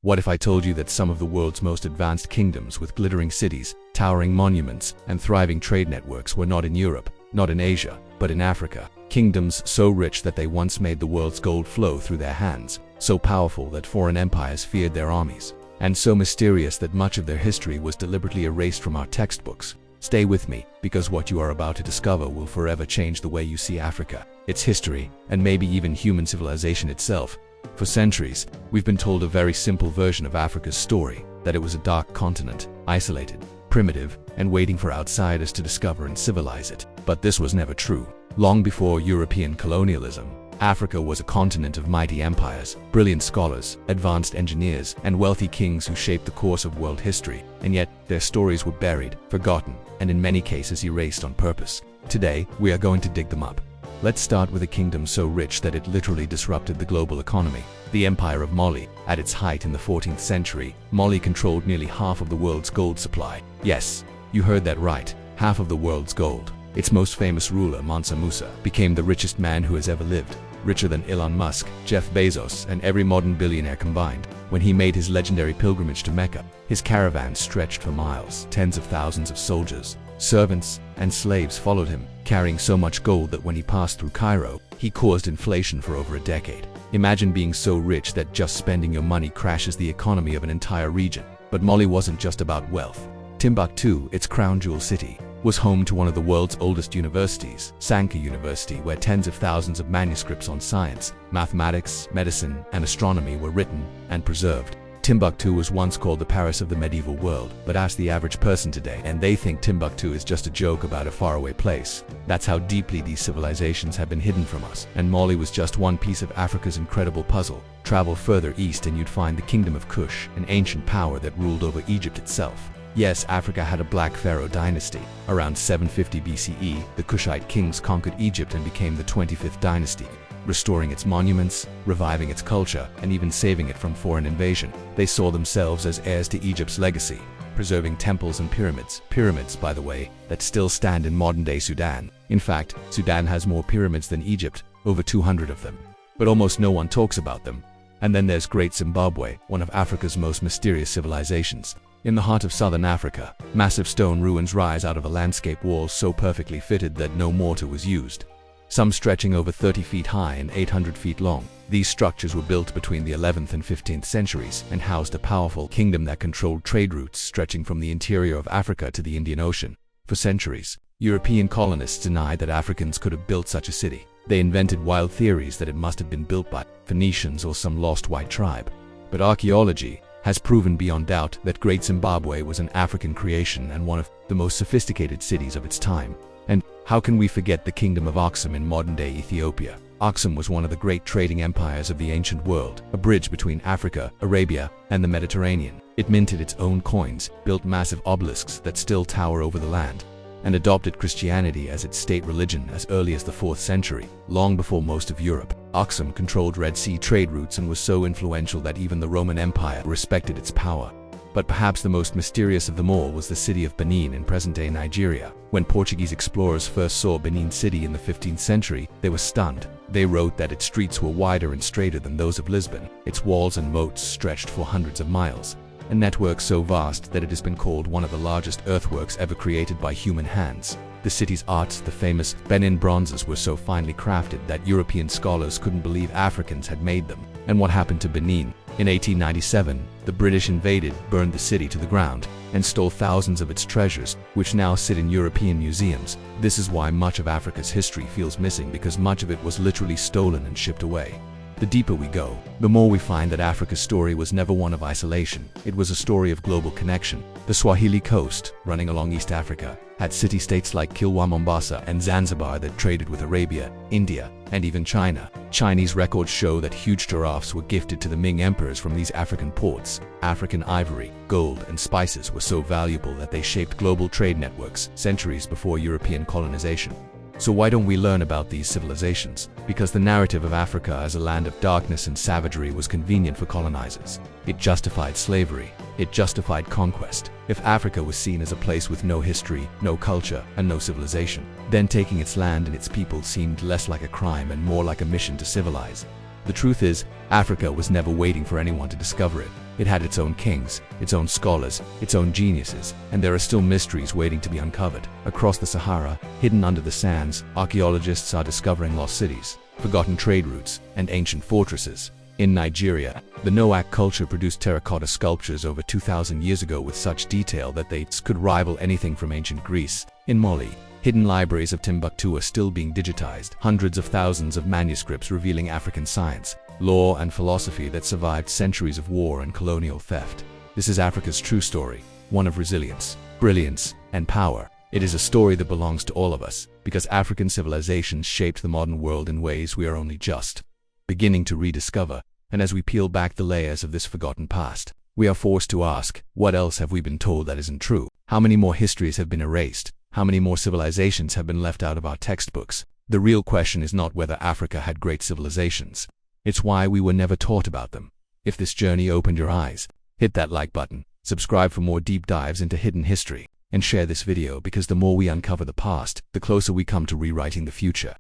What if I told you that some of the world's most advanced kingdoms with glittering cities, towering monuments, and thriving trade networks were not in Europe, not in Asia, but in Africa? Kingdoms so rich that they once made the world's gold flow through their hands, so powerful that foreign empires feared their armies, and so mysterious that much of their history was deliberately erased from our textbooks. Stay with me, because what you are about to discover will forever change the way you see Africa, its history, and maybe even human civilization itself. For centuries, we've been told a very simple version of Africa's story, that it was a dark continent, isolated, primitive, and waiting for outsiders to discover and civilize it. But this was never true. Long before European colonialism, Africa was a continent of mighty empires, brilliant scholars, advanced engineers, and wealthy kings who shaped the course of world history, and yet their stories were buried, forgotten, and in many cases erased on purpose. Today, we are going to dig them up. Let's start with a kingdom so rich that it literally disrupted the global economy. The Empire of Mali. At its height in the 14th century, Mali controlled nearly half of the world's gold supply. Yes, you heard that right, half of the world's gold. Its most famous ruler, Mansa Musa, became the richest man who has ever lived, richer than Elon Musk, Jeff Bezos, and every modern billionaire combined. When he made his legendary pilgrimage to Mecca, his caravans stretched for miles. Tens of thousands of soldiers, servants, and slaves followed him, carrying so much gold that when he passed through Cairo, he caused inflation for over a decade. Imagine being so rich that just spending your money crashes the economy of an entire region. But Mali wasn't just about wealth. Timbuktu, its crown jewel city, was home to one of the world's oldest universities, Sanka University, where tens of thousands of manuscripts on science, mathematics, medicine, and astronomy were written and preserved. Timbuktu was once called the Paris of the medieval world, but ask the average person today, and they think Timbuktu is just a joke about a faraway place. That's how deeply these civilizations have been hidden from us, and Mali was just one piece of Africa's incredible puzzle. Travel further east and you'd find the Kingdom of Kush, an ancient power that ruled over Egypt itself. Yes, Africa had a Black Pharaoh dynasty. Around 750 BCE, the Kushite kings conquered Egypt and became the 25th dynasty, restoring its monuments, reviving its culture, and even saving it from foreign invasion. They saw themselves as heirs to Egypt's legacy, preserving temples and pyramids. Pyramids, by the way, that still stand in modern-day Sudan. In fact, Sudan has more pyramids than Egypt, over 200 of them. But almost no one talks about them. And then there's Great Zimbabwe, one of Africa's most mysterious civilizations. In the heart of southern Africa, massive stone ruins rise out of a landscape wall so perfectly fitted that no mortar was used. Some stretching over 30 feet high and 800 feet long. These structures were built between the 11th and 15th centuries and housed a powerful kingdom that controlled trade routes stretching from the interior of Africa to the Indian Ocean. For centuries, European colonists denied that Africans could have built such a city. They invented wild theories that it must have been built by Phoenicians or some lost white tribe. But archaeology has proven beyond doubt that Great Zimbabwe was an African creation and one of the most sophisticated cities of its time. And how can we forget the Kingdom of Axum in modern-day Ethiopia? Axum was one of the great trading empires of the ancient world, a bridge between Africa, Arabia, and the Mediterranean. It minted its own coins, built massive obelisks that still tower over the land, and adopted Christianity as its state religion as early as the 4th century, long before most of Europe. Axum controlled Red Sea trade routes and was so influential that even the Roman Empire respected its power. But perhaps the most mysterious of them all was the city of Benin in present-day Nigeria. When Portuguese explorers first saw Benin City in the 15th century, they were stunned. They wrote that its streets were wider and straighter than those of Lisbon. Its walls and moats stretched for hundreds of miles, a network so vast that it has been called one of the largest earthworks ever created by human hands. The city's arts, the famous Benin bronzes, were so finely crafted that European scholars couldn't believe Africans had made them. And what happened to Benin? In 1897, the British invaded, burned the city to the ground, and stole thousands of its treasures, which now sit in European museums. This is why much of Africa's history feels missing, because much of it was literally stolen and shipped away. The deeper we go, the more we find that Africa's story was never one of isolation. It was a story of global connection. The Swahili coast, running along East Africa, had city-states like Kilwa, Mombasa, and Zanzibar that traded with Arabia, India, and even China. Chinese records show that huge giraffes were gifted to the Ming emperors from these African ports. African ivory, gold, and spices were so valuable that they shaped global trade networks centuries before European colonization. So why don't we learn about these civilizations? Because the narrative of Africa as a land of darkness and savagery was convenient for colonizers. It justified slavery. It justified conquest. If Africa was seen as a place with no history, no culture, and no civilization, then taking its land and its people seemed less like a crime and more like a mission to civilize. The truth is, Africa was never waiting for anyone to discover it. It had its own kings, its own scholars, its own geniuses, and there are still mysteries waiting to be uncovered. Across the Sahara, hidden under the sands, archaeologists are discovering lost cities, forgotten trade routes, and ancient fortresses. In Nigeria, the Noack culture produced terracotta sculptures over 2,000 years ago with such detail that they could rival anything from ancient Greece. In Mali, hidden libraries of Timbuktu are still being digitized, hundreds of thousands of manuscripts revealing African science, law, and philosophy that survived centuries of war and colonial theft. This is Africa's true story, one of resilience, brilliance, and power. It is a story that belongs to all of us, because African civilizations shaped the modern world in ways we are only just beginning to rediscover. And as we peel back the layers of this forgotten past, we are forced to ask, what else have we been told that isn't true? How many more histories have been erased? How many more civilizations have been left out of our textbooks? The real question is not whether Africa had great civilizations. It's why we were never taught about them. If this journey opened your eyes, hit that like button, subscribe for more deep dives into hidden history, and share this video because the more we uncover the past, the closer we come to rewriting the future.